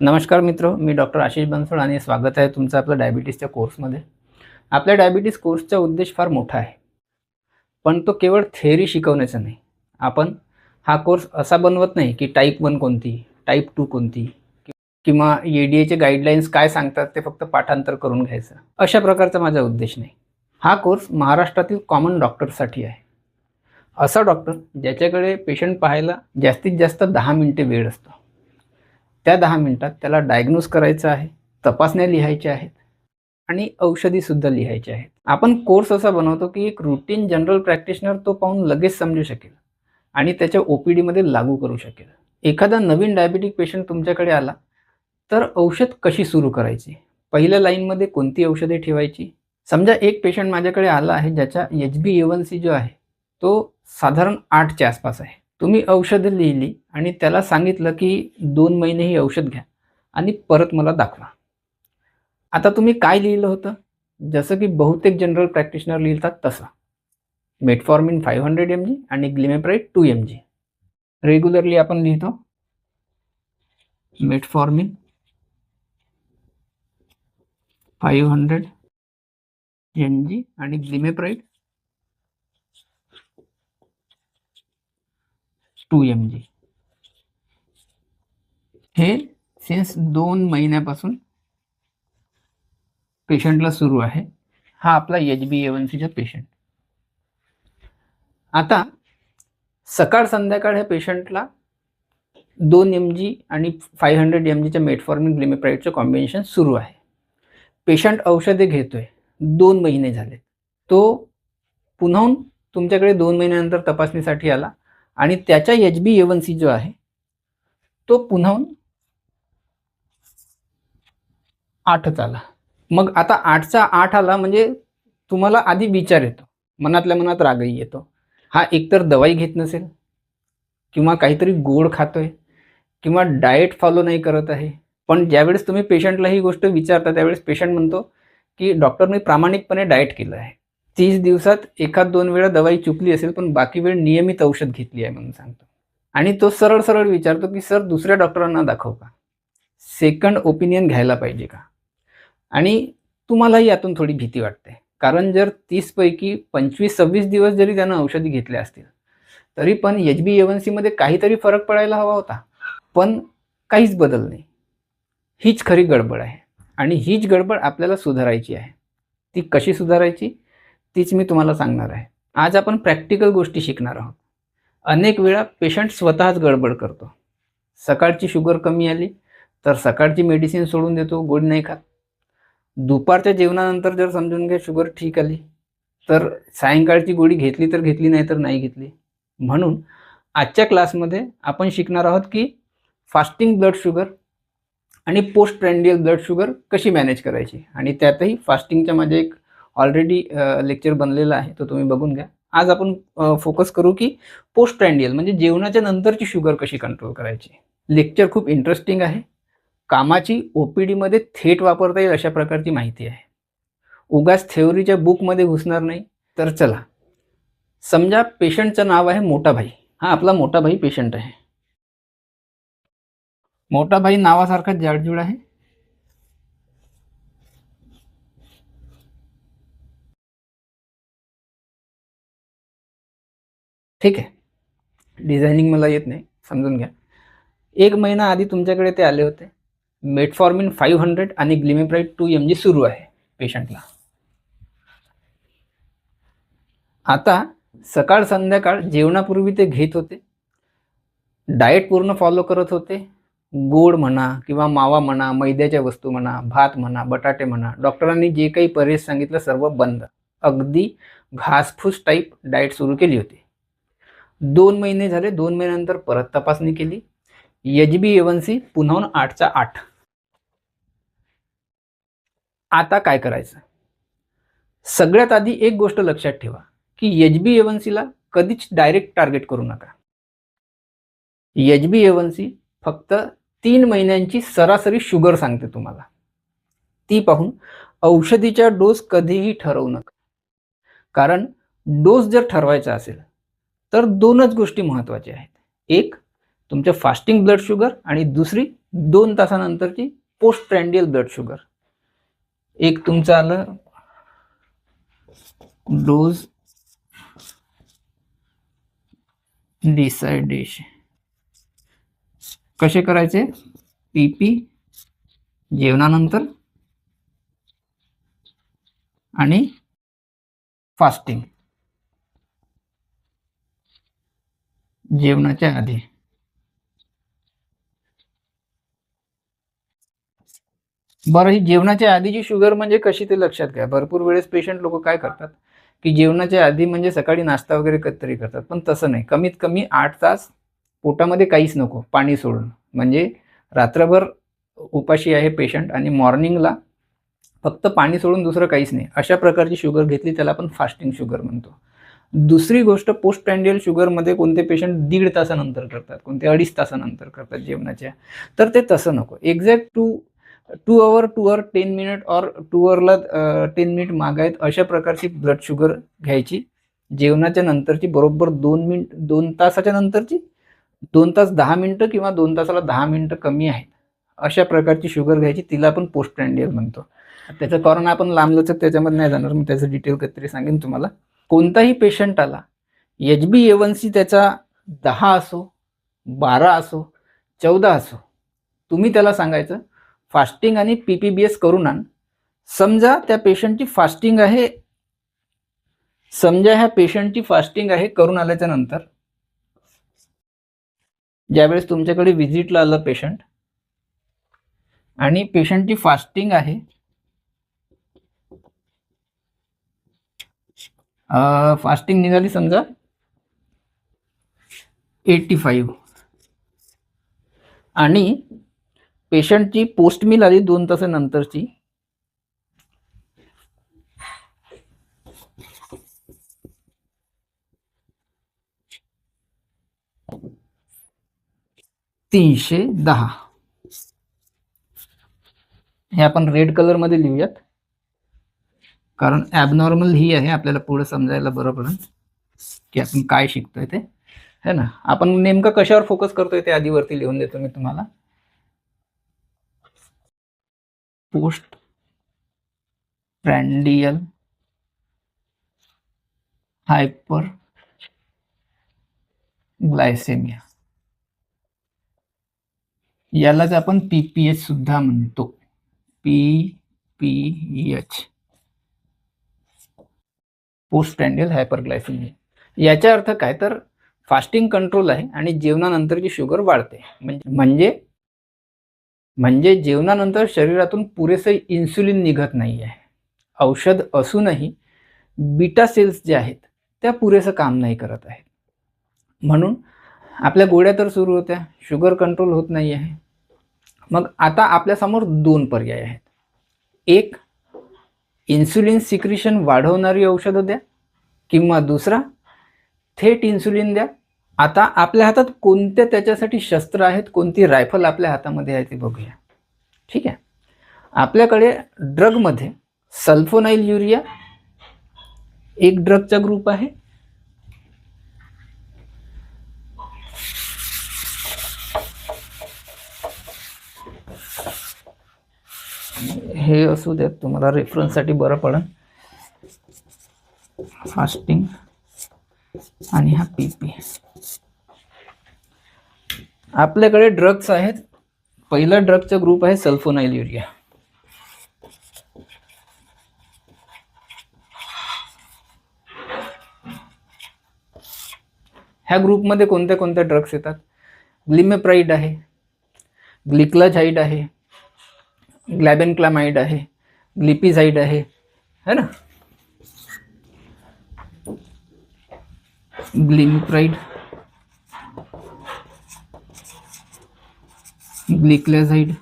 नमस्कार मित्र, मी डॉक्टर आशिष बनसोड आणि स्वागत आहे तुमचं आपल्या डायबिटीसच्या कोर्समध्ये. आपल्या डायबिटीस कोर्सचा उद्देश फार मोठा आहे, पण तो केवळ थेअरी शिकवण्याचा नाही. आपण हा कोर्स असा बनवत नाही की टाइप 1 कोणती, टाइप 2 कोणती किंवा एडीएचे गाईडलाईन्स काय सांगतात ते फक्त पाठांतर करून घ्यायचं. अशा प्रकारचा माझा उद्देश नाही. हा कोर्स महाराष्ट्रातील कॉमन डॉक्टरसाठी आहे. असा डॉक्टर ज्याच्याकडे पेशंट पाहायला जास्तीत जास्त 10 मिनिटे वेळ असतो. त्या 10 मिनिटात त्याला डायग्नोज करायचं आहे, तपासण्या लिहायच्या आहेत आणि औषधीसुद्धा लिहायची आहेत. आपण कोर्स असा बनवतो की एक रूटीन जनरल प्रॅक्टिशनर तो पाहून लगेच समजू शकेल आणि त्याच्या ओपीडीमध्ये लागू करू शकेल. एखादा नवीन डायबिटिक पेशंट तुमच्याकडे आला तर औषध कशी सुरू करायची, पहिल्या लाईनमध्ये कोणती औषधे ठेवायची. समजा एक पेशंट माझ्याकडे आला आहे ज्याचा HbA1c जो आहे तो साधारण 8च्या आसपास आहे. तुम्ही औषधं लिहिली आणि त्याला सांगितलं की 2 महिने ही औषध घ्या आणि परत मला दाखवा. आता तुम्ही काय लिहिलं होतं? जसं की बहुतेक जनरल प्रॅक्टिशनर लिहितात तसं. मेटफॉर्मिन 500 mg आणि ग्लिमेप्राइड 2 mg. रेग्युलरली आपण लिहितो मेटफॉर्मिन 500 mg आणि ग्लिमेप्राइड 2 mg. हे सिन्स 2 महिन्यापासून पेशंटला सुरू आहे. हा आपला HbA1cचा पेशंट. आता सकाळ संध्याकाळ ह्या पेशंटला 2 mg आणि 500 mgच्या मेटफॉर्मिन ग्लिमेप्राइडचं कॉम्बिनेशन सुरू आहे. पेशंट औषधे घेतोय, 2 महिने झाले. तो पुन्हा तुमच्याकडे 2 महिन्यानंतर तपासणीसाठी आला आणि त्याचा HbA1c जो आहे तो पुन्हा 8च आला. मग आता 8चा 8 आला म्हणजे तुम्हाला आधी विचार येतो, मनातल्या मनात रागही येतो. हा एकतर दवाई घेत नसेल किंवा काहीतरी गोड खातोय किंवा डाएट फॉलो नाही करत आहे. पण ज्यावेळेस तुम्ही पेशंटला ही गोष्ट विचारता त्यावेळेस पेशंट म्हणतो की डॉक्टर मी प्रामाणिकपणे डाएट केलं आहे. 30 दिवसात एखाद 2 वेळा दवाई चुकली असेल पण बाकी वेळ नियमित औषध घेतली आहे म्हणून सांगतो. आणि तो सरळ सरळ विचारतो की सर दुसऱ्या डॉक्टरांना दाखवू का, सेकंड ओपिनियन घ्यायला पाहिजे का. आणि तुम्हालाही यातून थोडी भीती वाटते, कारण जर 30 पैकी 25-26 दिवस जरी त्यानं औषधी घेतल्या असतील तरी पण HbA1c मध्ये काहीतरी फरक पडायला हवा होता, पण काहीच बदल नाही. हीच खरी गडबड आहे आणि हीच गडबड आपल्याला सुधारायची आहे. ती कशी सुधारायची तीच मी तुम्हाला सांगणार आहे. आज आपण प्रॅक्टिकल गोष्टी शिकणार आहोत. अनेक वेळा पेशंट स्वतःच गडबड करतो. सकाळची शुगर कमी आली तर सकाळची मेडिसिन सोडून देतो, गोळी नाही खात. दुपारच्या जेवणानंतर जर समजून घ्या शुगर ठीक आली तर सायंकाळची गोळी घेतली तर घेतली, नाही तर नाही घेतली. म्हणून आजच्या क्लासमध्ये आपण शिकणार आहोत की फास्टिंग ब्लड शुगर आणि पोस्ट प्रँडियल ब्लड शुगर कशी मॅनेज करायची. आणि त्यातही फास्टिंगच्या माझे एक ऑलरेडी लेक्चर बनलेला आहे, तो तुम्ही बघून घ्या. आज आपण फोकस करू की पोस्ट प्रँडियल म्हणजे जेवणाच्या नंतरची शुगर कशी कंट्रोल करायची. लेक्चर खूप इंटरेस्टिंग आहे. कामाची ओपीडीमध्ये थेट वापरता येईल अशा प्रकारची माहिती आहे. उगाच थेओरीच्या बुकमध्ये घुसणार नाही. तर चला, समजा पेशंटचं नाव आहे मोठा भाई. हा आपला मोठा भाई पेशंट आहे. मोठा भाई नावासारखा जाडजूड आहे. ठीक आहे, डिझायनिंग मला येत नाही, समजून घ्या. 1 महिना आधी तुमच्याकडे ते आले होते. मेटफॉर्मिन 500 आणि ग्लिमेप्राइड 2 mg सुरू आहे पेशंटला. आता सकाळ संध्याकाळ जेवणापूर्वी ते घेत होते, डाएट पूर्ण फॉलो करत होते. गोड म्हणा किंवा मावा म्हणा, मैद्याच्या वस्तू म्हणा, भात म्हणा, बटाटे म्हणा, डॉक्टरांनी जे काही परहेज सांगितलं सर्व बंद. अगदी घासफूस टाईप डाएट सुरू केली होती. 2 महिने झाले. 2 महिन्यानंतर परत तपासणी केली. HbA1c पुन्हा 8चा 8. आता काय करायचं? सगळ्यात आधी एक गोष्ट लक्षात ठेवा की HbA1c ला कधीच डायरेक्ट टार्गेट करू नका. HbA1c फक्त 3 महिन्यांची सरासरी शुगर सांगते तुम्हाला. ती पाहून औषधीचा डोस कधीही ठरवू नका. कारण डोस जर ठरवायचा असेल तर 2च गोष्टी महत्त्वाच्या आहेत. एक तुमचं फास्टिंग ब्लड शुगर आणि दुसरी 2 तासानंतरची पोस्ट प्रँडियल ब्लड शुगर. एक तुमचं आलं डोज डिसायडेशन. कसे करायचे? पीपी जेवणानंतर आणि फास्टिंग जेवणाच्या आधी. बरं, ही जेवणाच्या आधीची शुगर म्हणजे कशी ते लक्षात घ्या. भरपूर वेळेस पेशंट लोक काय करतात की जेवणाच्या आधी म्हणजे सकाळी नाश्ता वगैरे कधीतरी करतात, पण तसं नाही. कमीत कमी 8 तास पोटामध्ये काहीच नको, पाणी सोडून. म्हणजे रात्रभर उपाशी आहे पेशंट आणि मॉर्निंगला फक्त पाणी सोडून दुसरं काहीच नाही, अशा प्रकारची शुगर घेतली त्याला आपण फास्टिंग शुगर म्हणतो. दुसरी गोष्ट, पोस्ट प्रँडियल शुगरमध्ये कोणते पेशंट 1.5 तासानंतर करतात, कोणते 2.5 तासानंतर करतात जेवणाच्या. तर ते तसं नको. एक्झॅक्ट 2 आवर 10 मिनिट और 2 आवरला 10 मिनिट मागायत, अशा प्रकारची ब्लड शुगर घ्यायची. जेवणाच्या नंतरची बरोबर 2 तासाच्या नंतरची, 2 तास 10 मिनिटं किंवा 2 तासाला 10 मिनिटं कमी आहेत, अशा प्रकारची शुगर घ्यायची. तिला आपण पोस्ट प्रँडियल म्हणतो. त्याचं कारण आपण लांबलचक त्याच्यामध्ये नाही जाणार, मी त्याचं डिटेल कधीतरी सांगेन तुम्हाला. कोणताही पेशंट आला, HbA1c त्याचा 10 असो, 12 असो, 14 असो, तुम्ही त्याला सांगायचं फास्टिंग आणि PPBS करून आण. समजा त्या पेशंटची फास्टिंग आहे, ह्या पेशंटची फास्टिंग आहे. करून आल्याच्या नंतर ज्यावेळेस तुमच्याकडे व्हिजिटला आलं पेशंट आणि पेशंटची फास्टिंग आहे, फास्टिंग निघाली समजा 85 आणि पेशंटची पोस्ट मील आली 2 तासानंतरची 310. हे आपण रेड कलर मध्ये लिहूयात, कारण ॲबनॉर्मल ही आहे. आपल्याला पुढे समजायला बरं पडेल की आपण काय शिकतोय ते, है ना. आपण नेमकं कशावर फोकस करतोय ते आधी वरती लिहून देतो मी तुम्हाला. पोस्ट प्रँडियल हायपर ग्लायसेमिया, यालाच आपण PPH सुद्धा म्हणतो. PPH, post prandial hyperglycemia. याचा अर्थ काय तर फास्टिंग कंट्रोल आहे आणि जेवणानंतरची शुगर वाढते. म्हणजे जेवणानंतर शरीरातून पुरेसे इन्सुलिन निघत नाही आहे. औषध असूनही बीटा सेल्स जे आहेत त्या पुरेसं काम नाही करत आहेत. म्हणून आपल्या गोळ्या तर सुरू होत्या, शुगर कंट्रोल होत नाही आहे. मग आता आपल्यासमोर 2 पर्याय आहेत. एक, इन्सुलिन सिक्रिशन वाढवणारी औषधं द्या, किंवा दुसरा, थेट इन्सुलिन द्या. आता आपल्या हातात कोणते त्याच्यासाठी शस्त्र आहेत, कोणती रायफल आपल्या हातामध्ये आहे ते बघूया. ठीक आहे. आपल्याकडे ड्रगमध्ये सल्फोनाइल युरिया एक ड्रगचा ग्रुप आहे. हे असू द्या, तुम्हाला रेफरन्ससाठी बरं पडेल. फास्टिंग आणि हा PP. आपल्याकडे ड्रग्स आहेत. पहिला ड्रगचा ग्रुप आहे सल्फोनाइल युरिया. ह्या ग्रुपमध्ये कोणत्या कोणत्या ड्रग्स येतात? ग्लिमेप्राइड आहे, ग्लिक्लाझाइड आहे, ग्लॅबेनक्लामाइड आहे, ग्लिपिझाइड आहे, है ना. ग्लिमेप्राइड, ग्लिक्लाझाइड,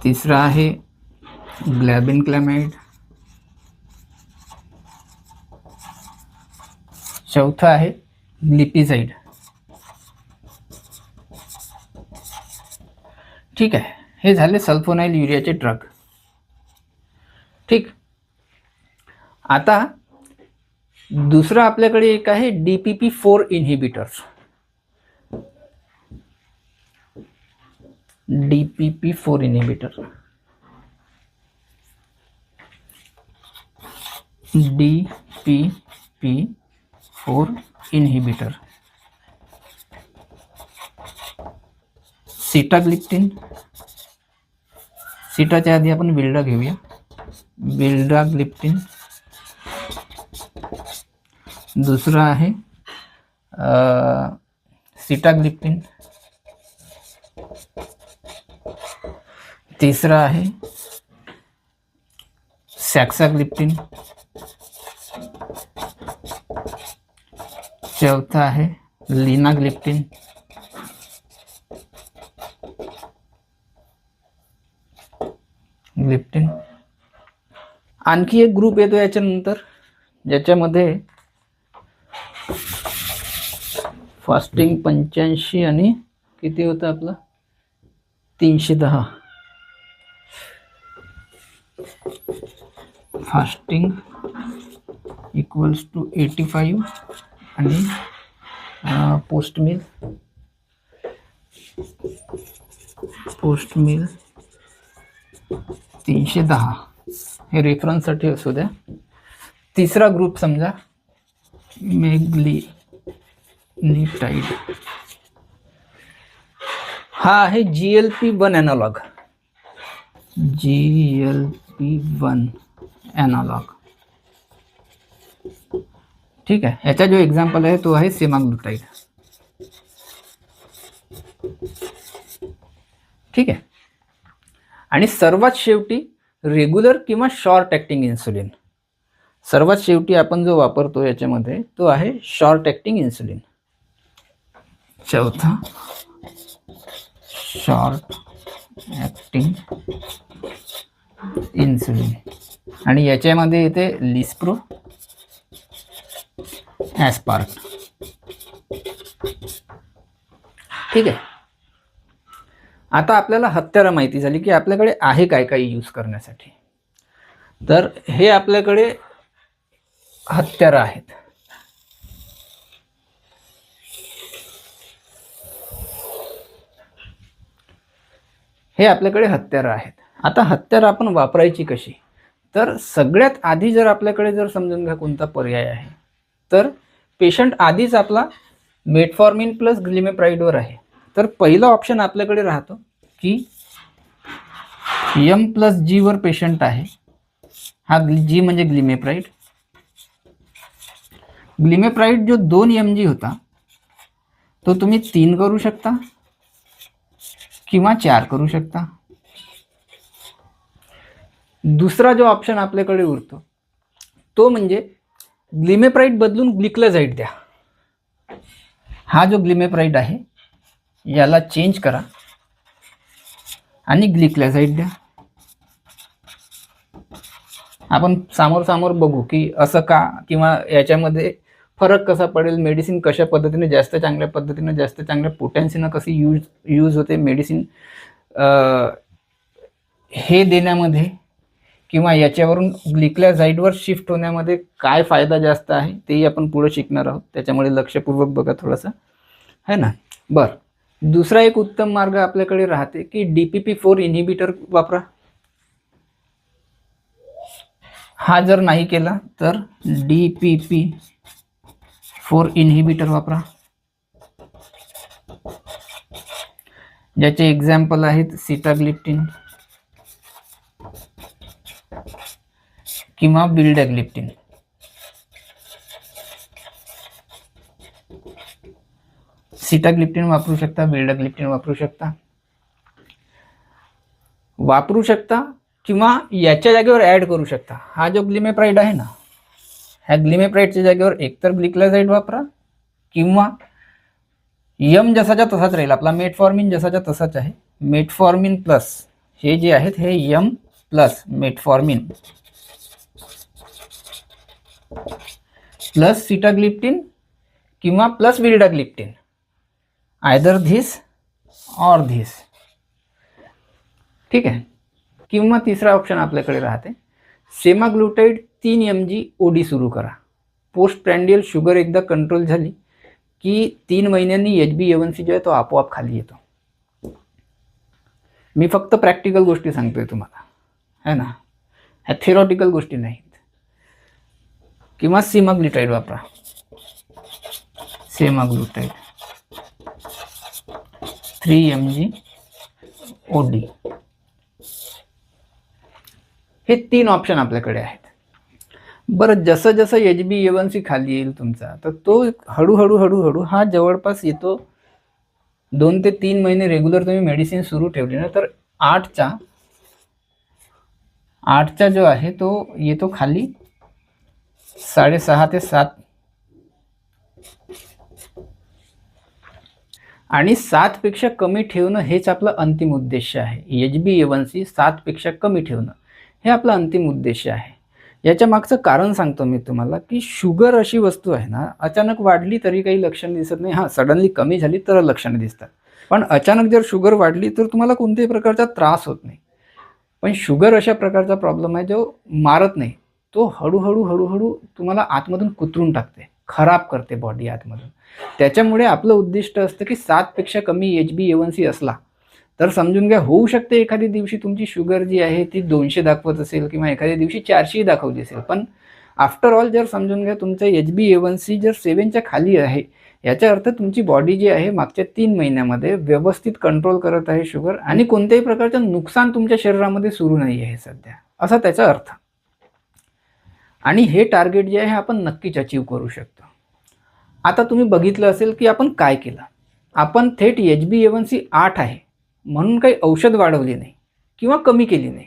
तिसरा आहे ग्लॅबेनक्लामाइड, चौथा आहे ग्लिपिझाइड. ठीक आहे. हे झाले सल्फोनाइल युरियाचे ड्रग. ठीक. आता दुसरा आपल्याकडे एक आहे DPP-4 inhibitors. DPP-4 inhibitor, DPP-4 inhibitor. Sitagliptin, सिटाच्या आधी आपण विल्डा घेऊया. विल्डाग्लिप्टिन. दुसरा आहे सिटाग्लिप्टिन. तिसरा आहे सॅक्साग्लिप्टिन. चौथा आहे लिनाग्लिप्टिन. ग्लिप्टिन. आणखी एक ग्रुप येतो याच्यानंतर, ज्याच्यामध्ये फास्टिंग 85 आणि किती होतं आपलं 310. फास्टिंग इक्वल्स टू 85 आणि पोस्ट मील 310. हे रेफरन्ससाठी असू द्या. तिसरा ग्रुप समजा मेग्लिनिटाइड. हा आहे GLP-1 ॲनालॉग. GLP-1 analogue. ठीक आहे. याचा जो एक्झाम्पल आहे तो आहे सेमाग्लुटाइड. ठीक आहे. आणि सर्वात शेवटी रेग्युलर किंवा शॉर्ट ॲक्टिंग इन्सुलिन. सर्वात शेवटी आपण जो वापरतो याच्यामध्ये तो आहे शॉर्ट ॲक्टिंग इन्सुलिन. चौथा शॉर्ट ॲक्टिंग इन्सुलिन. आणि याच्यामध्ये येते लिस्प्रो, ॲस्पार्ट. ठीक आहे. आता आपल्याला हत्यारं माहिती झाली की आपल्याकडे आहे काय काय यूज करण्यासाठी. तर हे आपल्याकडे हत्यारं आहेत. हे आपल्याकडे हत्यारं आहेत. आता हत्यारं आपण वापरायची कशी, तर सगळ्यात आधी जर आपल्याकडे जर समजून घ्या कोणता पर्याय आहे, तर पेशंट आधीच आपला मेटफॉर्मिन प्लस ग्लिमेप्राइडवर आहे. तर पहिला ऑप्शन आपल्याकडे राहतो की M+G वर पेशंट आहे. हा G म्हणजे ग्लिमेप्राइड. ग्लिमेप्राइड जो 2 mg होता तो तुम्ही 3 करू शकता किंवा 4 करू शकता. दुसरा जो ऑप्शन आपल्याकडे उरतो तो म्हणजे ग्लिमेप्राइड बदलून ग्लिक्लाझाइड द्या. हा जो ग्लिमेप्राइड आहे याला चेंज करा आणि ग्लिक्लाझाइड द्या. आपण समोर बघू की असं का किंवा याच्यामध्ये फरक कसा पडेल, मेडिसिन कशा पद्धतीने जास्त चांगल्या पोटेन्सीनं कशी यूज होते मेडिसिन हे देण्यामध्ये, किंवा याच्यावरून ग्लिक्लाझाइडवर शिफ्ट होण्यामध्ये काय फायदा जास्त आहे तेही आपण पुढे शिकणार आहोत. त्याच्यामुळे लक्षपूर्वक बघा थोडंसं, है ना. बरं, दुसरा एक उत्तम मार्ग आपल्याकडे राहते की DPP-4 इन्हिबिटर वापरा. हा जर नाही केला तर DPP-4 इन्हिबिटर वापरा. ज्याचे एक्झाम्पल आहेत सिटाग्लिप्टिन किंवा विल्डाग्लिप्टिन. सिटाग्लिप्टिन वापरू शकता, विल्डाग्लिप्टिन वापरू शकता किंवा याच्या जागेवर ॲड करू शकता. हा जो ग्लिमेप्राइड आहे ना, ह्या ग्लिमेप्राइडच्या जागेवर एकतर ग्लिक्लाझाइड वापरा किंवा M जसाच्या तसाच राहील. आपला मेटफॉर्मिन जसाच्या तसाच आहे. मेटफॉर्मिन प्लस हे जे आहेत हे M plus metformin plus sitagliptin किंवा प्लस विल्डाग्लिप्टिन, आयदर धिस और धिस. ठीक आहे. किंवा तिसरा ऑप्शन आपल्याकडे राहते सेमाग्लुटाइड 3 mg OD सुरू करा. पोस्ट प्रँडियल शुगर एकदा कंट्रोल झाली की 3 महिन्यांनी HbA1c जो आहे तो आपोआप खाली येतो. मी फक्त प्रॅक्टिकल गोष्टी सांगतोय तुम्हाला, है ना, ह्या थेरॉटिकल गोष्टी नाहीत. किंवा सेमाग्लुटाईड वापरा, सेमाग्लुटाईड 3 mg OD. हे 3 ऑप्शन आपल्याकडे आहेत. बरं, जसं जसं HbA1c खाली येईल तुमचा, तर तो हळूहळू हा जवळपास येतो 2 ते 3 महिने रेग्युलर तुम्ही मेडिसिन सुरू ठेवली ना, तर 8चा जो आहे तो येतो खाली 6.5 ते 7. आणि 7 पेक्षा कमी ठेवणं हेच आपलं अंतिम उद्देश आहे. HbA1c 7 पेक्षा कमी ठेवणं हे आपलं अंतिम उद्देश आहे. याच्या मागचं कारण सांगतो मी तुम्हाला, की शुगर अशी वस्तू आहे ना, अचानक वाढली तरी काही लक्षण दिसत नाही. हां, सडनली कमी झाली तर लक्षणं दिसतात. पण अचानक जर शुगर वाढली तर तुम्हाला कोणत्याही प्रकारचा त्रास होत नाही. पण शुगर अशा प्रकारचा प्रॉब्लेम आहे जो मारत नाही, तो हळूहळू तुम्हाला आतमधून कुतरून टाकते, खराब करते बॉडी आतमधून. त्याच्यामुळे आपलं उद्दिष्ट असतं की 7 पेक्षा कमी HbA1c असला तर समजून घ्या, होऊ शकते एखाद्या दिवशी तुमची शुगर जी आहे ती 200 दाखवत असेल किंवा एखाद्या दिवशी 400 दाखवली असेल. पण आफ्टर ऑल जर समजून घ्या तुमचं HbA1c जर 7च्या खाली आहे, याचा अर्थ तुमची बॉडी जी आहे मागच्या 3 महिन्यामध्ये व्यवस्थित कंट्रोल करत आहे शुगर, आणि कोणत्याही प्रकारचं नुकसान तुमच्या शरीरामध्ये सुरू नाही आहे सध्या, असा त्याचा अर्थ. आणि हे टार्गेट जे आहे आपण नक्कीच अचीव करू शकतो. आता तुम्ही बघितलं असेल की आपण काय केलं. आपण थेट HbA1c 8 आहे म्हणून काही औषध वाढवली नाही किंवा कमी केली नाही.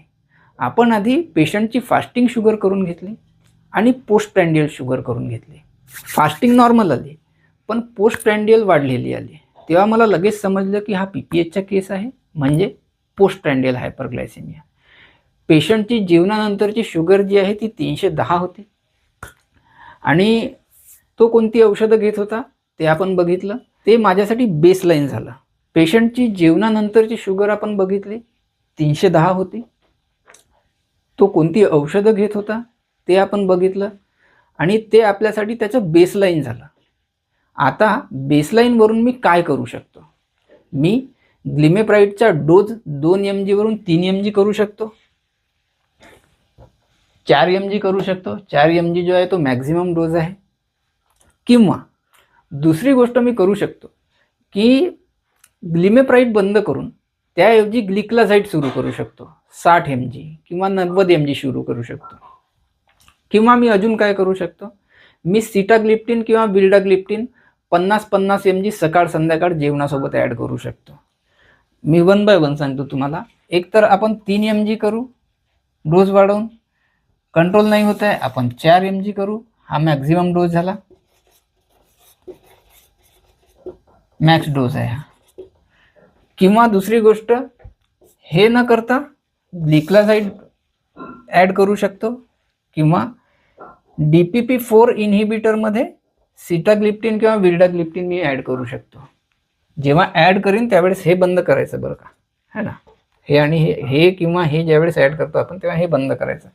आपण आधी पेशंटची फास्टिंग शुगर करून घेतली आणि पोस्ट प्रँडियल शुगर करून घेतली. फास्टिंग नॉर्मल आली, पण पोस्ट प्रँडियल वाढलेली आली. तेव्हा मला लगेच समजलं की हा PPHचा केस आहे, म्हणजे पोस्ट प्रँडियल हायपरग्लायसेमिया. पेशंटची जेवणानंतरची शुगर जी आहे ती 310 होती, आणि तो कोणती औषधं घेत होता ते आपण बघितलं. ते माझ्यासाठी बेसलाईन झालं. पेशंटची जेवणानंतरची शुगर आपण बघितली 310 होती. तो कोणती औषधं घेत होता ते आपण बघितलं, आणि ते आपल्यासाठी त्याचं बेसलाईन झालं. आता बेसलाईनवरून मी काय करू शकतो? मी ग्लिमेप्राइडचा डोज 2 mg वरून 3 mg करू शकतो, 4 mg करू शकतो. 4 mg जो आहे तो मॅक्झिमम डोज आहे. किंवा दुसरी गोष्ट मी करू शकतो की ग्लिमेप्राइड बंद करून त्याऐवजी ग्लिक्लाझाइड सुरू करू शकतो, 60 mg किंवा 90 mg सुरू करू शकतो. किंवा मी अजून काय करू शकतो, मी सिटाग्लिप्टिन किंवा विल्डाग्लिप्टिन 50-50 mg सकाळ संध्याकाळ जेवणासोबत ॲड करू शकतो. मी 1 बाय 1 सांगतो तुम्हाला. एक तर आपण 3 mg करू डोज वाढवून, कंट्रोल नाही होत आहे आपण 4 mg करू, हा मॅक्झिमम डोज झाला, मॅक्स डोज आहे हा. किंवा दुसरी गोष्ट, हे न करता ग्लिक्लाझाइड ॲड करू शकतो, किंवा DPP-4 इन्हिबिटरमध्ये सिटाग्लिप्टिन किंवा विल्डाग्लिप्टिन मी ॲड करू शकतो. जेव्हा ॲड करीन त्यावेळेस हे बंद करायचं बरं का, है ना. हे आणि हे किंवा हे ज्यावेळेस ॲड करतो आपण तेव्हा हे बंद करायचं,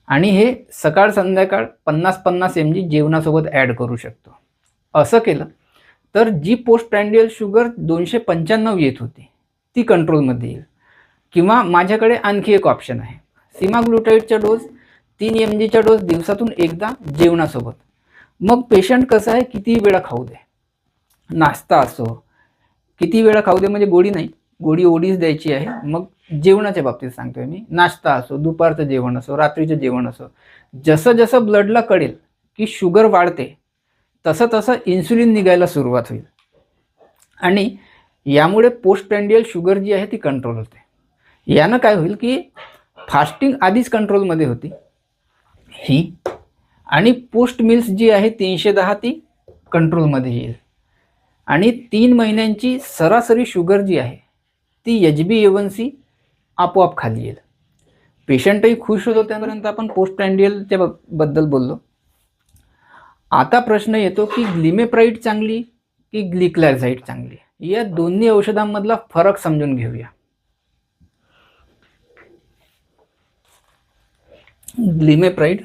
आणि हे सकाळ संध्याकाळ 50-50 mg जेवणासोबत ॲड करू शकतो. असं केलं तर जी पोस्ट प्रँडियल शुगर 295 येत होती ती कंट्रोलमध्ये येईल. किंवा माझ्याकडे आणखी एक ऑप्शन आहे, सेमाग्लुटाईडचा डोज 3 mgचा डोज दिवसातून एकदा जेवणासोबत. मग पेशंट कसं आहे, किती वेळा खाऊ दे, नाश्ता असो, किती वेळा खाऊ दे, म्हणजे गोळी नाही, गोळी ओढीच द्यायची आहे. मग जेवणाच्या बाबतीत सांगतोय मी, नाश्ता असो, दुपारचं जेवण असो, रात्रीचं जेवण असो, जसं जसं ब्लडला कळेल की शुगर वाढते तसं तसं इन्सुलिन निघायला सुरुवात होईल, आणि यामुळे पोस्ट प्रँडियल शुगर जी आहे ती कंट्रोल होते. यानं काय होईल की फास्टिंग आधीच कंट्रोलमध्ये होती ही, आणि पोस्ट मिल्स जी आहे 310 ती कंट्रोलमध्ये येईल, आणि 3 महिन्यांची सरासरी शुगर जी आहे ती HbA1c आपोआप खाली येईल. पेशंटही खुश होतो. त्यापर्यंत आपण पोस्ट प्रँडियलच्या बद्दल बोललो. आता प्रश्न येतो की ग्लिमेप्राइड चांगली की ग्लिक्लाझाइड चांगली, या दोन्ही औषधांमधला फरक समजून घेऊया. ग्लिमेप्राइड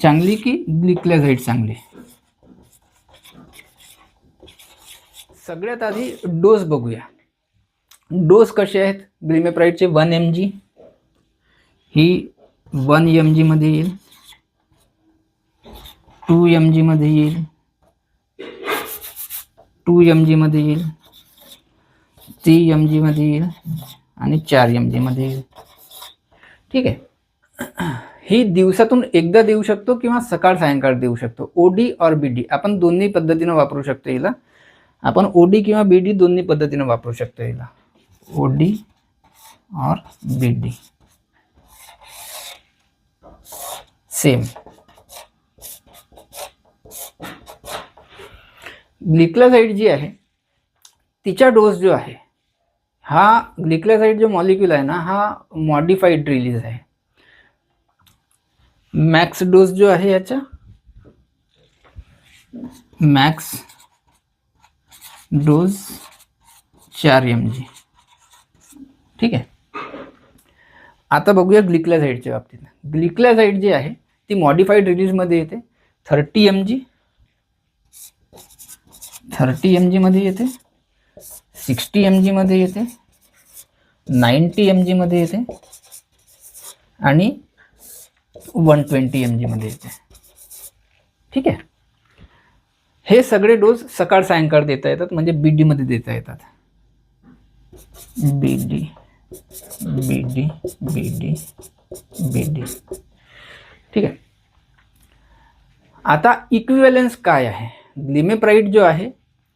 चांगली की ग्लिक्लाझाइड चांगली? सगळ्यात आधी डोस बघूया. डोस कसे आहेत ग्लिमेप्राइडचे? 1 mg ही 1 mg मध्ये येईल, 2 mg मध्ये येईल, 2 mg मध्ये येईल, 3 mg मध्ये येईल आणि 4 mg मध्ये येईल. ठीक आहे. ही दिवसातून एकदा देऊ शकतो किंवा सकाळ सायंकाळ देऊ शकतो. ओडी और बीडी आपण दोन्ही पद्धतीने वापरू शकतो. याला आपण ओडी किंवा बीडी दोन्ही पद्धतीने वापरू शकतो. याला ओडी और बीडी सेम. ग्लिक्लाझाइड जी आहे तिचा डोस जो आहे, हा ग्लिक्लाझाइड जो मॉलिक्यूल आहे ना, हा मॉडिफाईड रिलीज आहे. मॅक्स डोस जो आहे याचा, मॅक्स डोज 4 mg. ठीक आहे. आता बघूया ग्लिक्लाझाइडच्या बाबतीत. ग्लिक्लाझाइड जे आहे ती मॉडिफाईड रिलीजमध्ये येते. 30 mg 30 mg मध्ये येते, 60 mg मध्ये येते, 90 mg मध्ये येते आणि 120 mg मध्ये येते. ठीक आहे. हे सगळे डोस सकाळ सायंकाळ देता येतात, म्हणजे बीडी मध्ये देता येतात. बीडी बीडी बीडी बीडी. ठीक आहे. आता इक्विव्हॅलन्स काय आहे? ग्लिमेप्राइड जो आहे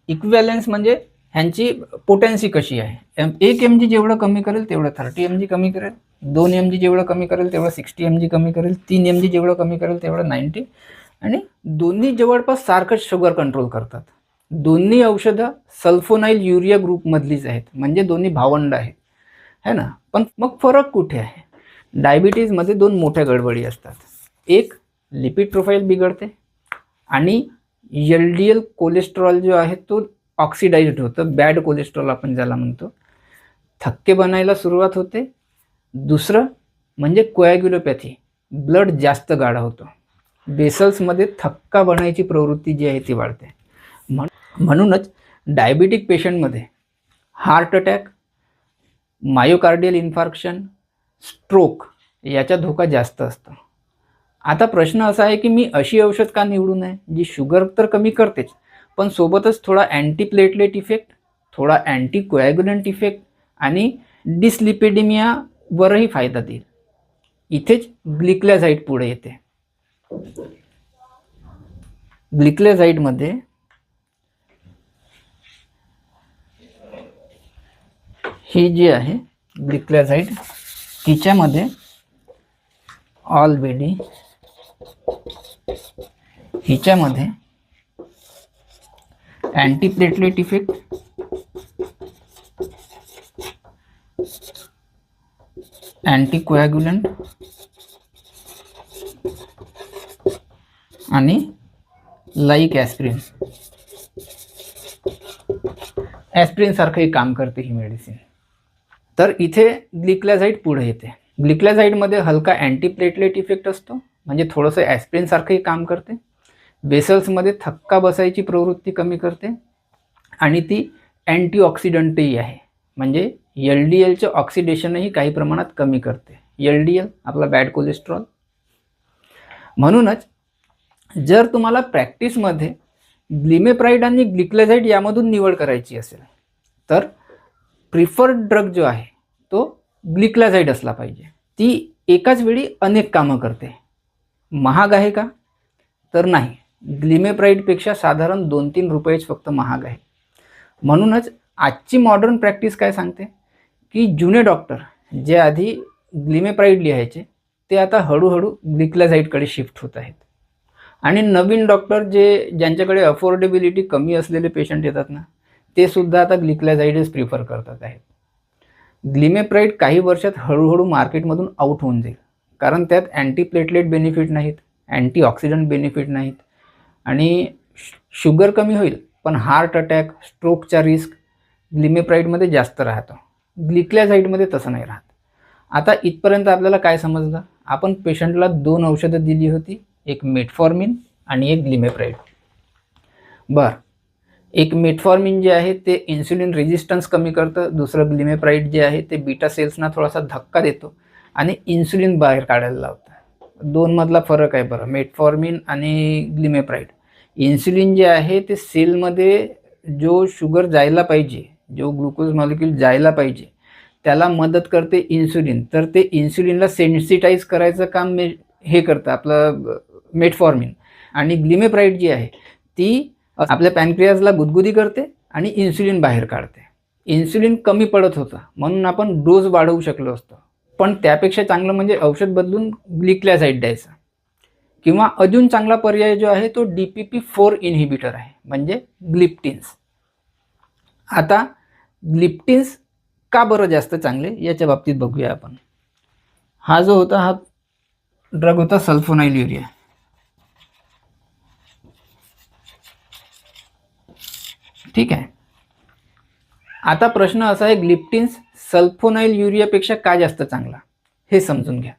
इक्विव्हॅलन्स म्हणजे ह्यांची पोटेन्सी कशी आहे. 1 mg जेवढं कमी करेल तेवढं 30 mg कमी करेल, 2 mg जेवढं कमी करेल तेवढं 60 mg कमी करेल, 3 mg जेवढं कमी करेल तेवढं 90. आणि दोन्ही जवळपास सारखंच शुगर कंट्रोल करतात. दोन्ही औषधं सल्फोनाइल युरिया ग्रुप मधलीच आहेत, म्हणजे दोन्ही भावंड आहेत, है ना. पण मग फरक कुठे आहे? डायबिटीजमध्ये 2 मोठ्या गडबडी असतात. एक, लिपिड प्रोफाईल बिघडते आणि LDL कोलेस्ट्रॉल जो आहे तो ऑक्सिडाइज्ड होतं, बॅड कोलेस्ट्रॉल आपण ज्याला म्हणतो, थक्के बनायला सुरुवात होते. दुसरं म्हणजे कोॲग्युलोपॅथी, ब्लड जास्त गाढा होतो, बेसल्समध्ये थक्का बनायची प्रवृत्ती जी आहे ती वाढते. म्हणूनच डायबिटिक पेशंटमध्ये heart attack, myocardial infarction, stroke याचा धोका जास्त असतो. आता प्रश्न असा आहे की मी अशी औषध का निवडू नये जी शुगर तर कमी करतेच, पण सोबतच थोडा अँटीप्लेटलेट इफेक्ट, थोडा अँटी कोॲग्युलंट इफेक्ट आणि डिस्लिपिडेमियावरही फायदा देईल. इथेच ग्लिक्लाझाइड पुढे येते. ग्लिक्लाझाइडमध्ये ही जी आहे ग्लिक्लाझाइड, तिच्यामध्ये ऑलरेडी हिच्यामध्ये अँटीप्लेटलेट इफेक्ट, अँटीकोॲग्युलंट आणि लाईक ॲस्पिरिन, ॲस्पिरिन सारखंही काम करते ही मेडिसिन. तर इथे ग्लिक्लाझाइड पुढे येते. ग्लिक्लाझाइडमध्ये हलका अँटीप्लेटलेट इफेक्ट असतो, म्हणजे थोडंसं ॲस्पिरिन सारखंही काम करते. बेसल्समध्ये थक्का बसायची प्रवृत्ती कमी करते आणि ती अँटीऑक्सिडंटही आहे, म्हणजे LDLचं ऑक्सिडेशनही काही प्रमाणात कमी करते. LDL आपला बॅड कोलेस्ट्रॉल. म्हणूनच जर तुम्हाला प्रॅक्टिसमध्ये ग्लिमेप्राइड आणि ग्लिक्लाझाइड यामधून निवड करायची असेल तर प्रिफर्ड ड्रग जो आहे तो ग्लिक्लाझाइड असला पाहिजे. ती एकाच वेळी अनेक कामं करते. महाग आहे का? तर नाही. ग्लिमेप्राइडपेक्षा साधारण 2-3 रुपयेच फक्त महाग आहे. म्हणूनच आजची मॉडर्न प्रॅक्टिस काय सांगते की जुने डॉक्टर जे आधी ग्लिमेप्राइड लिहायचे ते आता हळूहळू ग्लिक्लाझाइडकडे शिफ्ट होत आहेत. आणि नवीन डॉक्टर ज्यांच्याकडे अफोर्डेबिलिटी कमी असलेले पेशंट येतात ना, ते सुद्धा आता ग्लिक्लाझाइडच प्रिफर करतात आहेत. ग्लिमेप्राइड काही वर्षात हळूहळू मार्केटमधून आउट होऊन जाईल, कारण त्यात अँटीप्लेटलेट बेनिफिट नाहीत, अँटीऑक्सिडंट बेनिफिट नाहीत आणि शुगर कमी होईल, पण हार्ट अटॅक, स्ट्रोकचा रिस्क ग्लिमेप्राइडमध्ये जास्त राहतो. ग्लिक्लाझाइडमध्ये तसं नाही राहत. आता इथपर्यंत आपल्याला काय समजलं? आपण पेशंटला 2 औषधं दिली होती, एक मेटफॉर्मिन आणि एक ग्लिमेप्राइड. बर, एक मेटफॉर्मिन जे आहे ते इन्सुलिन रेजिस्टन्स कमी करतं, दुसरं ग्लिमेप्राइड जे आहे ते बीटा सेल्सना थोडासा धक्का देतो आणि इन्सुलिन बाहेर काढायला लावतं. दोन मधला फरक आहे बरं, मेटफॉर्मिन आणि ग्लिमेप्राइड. इन्सुलिन जे आहे ते सेलमध्ये जो शुगर जायला पाहिजे, जो ग्लुकोज मॉलिक्यूल जायला पाहिजे, त्याला मदत करते इन्सुलिन. तर ते इन्सुलिनला सेन्सिटाईज करायचं काम हे करतं आपलं मेटफॉर्मिन. आणि ग्लिमेप्राइड जी आहे ती आपल्या पॅनक्रियाजला गुदगुदी करते आणि इन्सुलिन बाहेर काढते. इन्सुलिन कमी पडत होतं म्हणून आपण डोस वाढवू शकलो असतो, पण त्यापेक्षा चांगलं म्हणजे औषध बदलून ग्लिक्लॅझाइड द्यायचं. किंवा अजून चांगला पर्याय जो आहे तो DPP-4 इन्हिबिटर आहे, म्हणजे ग्लिप्टिन्स. आता ग्लिप्टिन्स का बरं जास्त चांगले याच्या बाबतीत बघूया आपण. हा जो होता हा ड्रग होता सल्फोनाइल युरिया. ठीक आहे. आता प्रश्न असा आहे, ग्लिप्टिन्स सल्फोनाइल युरियापेक्षा का जास्त चांगला, हे समजून घ्या.